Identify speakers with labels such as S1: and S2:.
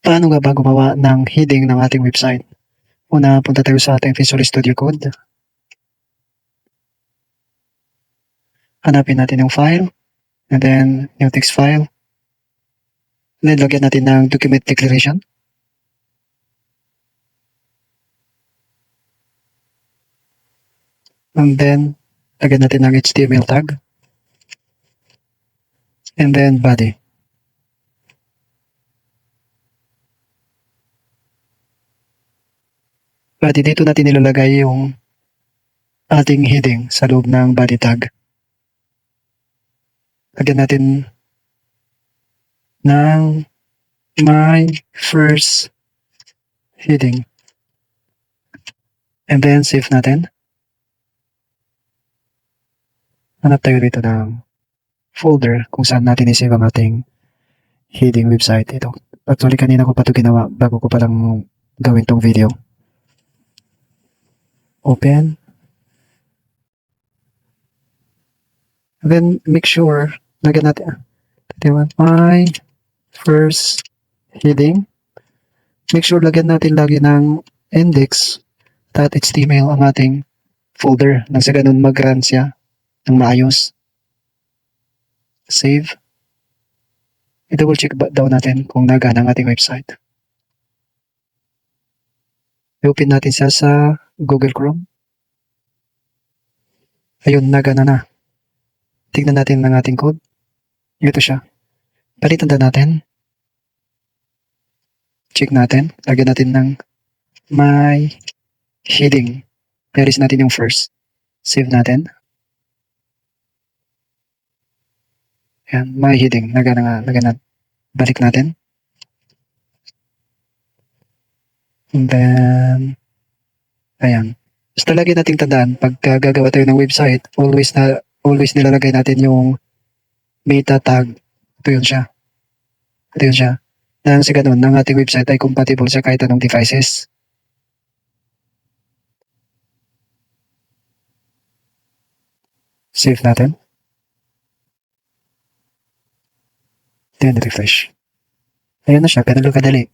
S1: Paano nga ba gumawa ng heading ng ating website? Una, punta tayo sa ating Visual Studio Code. Hanapin natin yung file, and then yung text file. And then lagyan natin ng document declaration. And then, lagyan natin ng HTML tag. And then body. Body, dito natin nilalagay yung ating heading sa loob ng body tag. Lagyan natin ng my first heading. And then save natin. Hanap tayo dito ng folder kung saan natin isave ang ating heading website. Ito. Actually, kanina ko pa ito ginawa bago ko palang gawin tong video. Open. And then make sure, lagyan natin my first heading. Make sure lagyan natin lagi ng index.html ang ating folder nang sa ganun mag-run siya ng maayos. Save. I-double check daw natin kung nagana ang ating website. I-open natin siya sa Google Chrome. Ayun, nagana na. Tignan natin ang ating code. Ito siya. Palitan na natin. Check natin. Lagyan natin ng my heading. Paris natin yung first. Save natin. Ayan, my heading. Nagana. Balik natin. And then, ayan. Basta lagi nating tandaan, pag gagawa tayo ng website, always nilalagay natin yung meta tag. Ito yun siya. Nang sa ganun, ang ating website ay compatible sa kahit anong devices. Save natin. Then refresh. Ayan na siya, ganun lang kadali.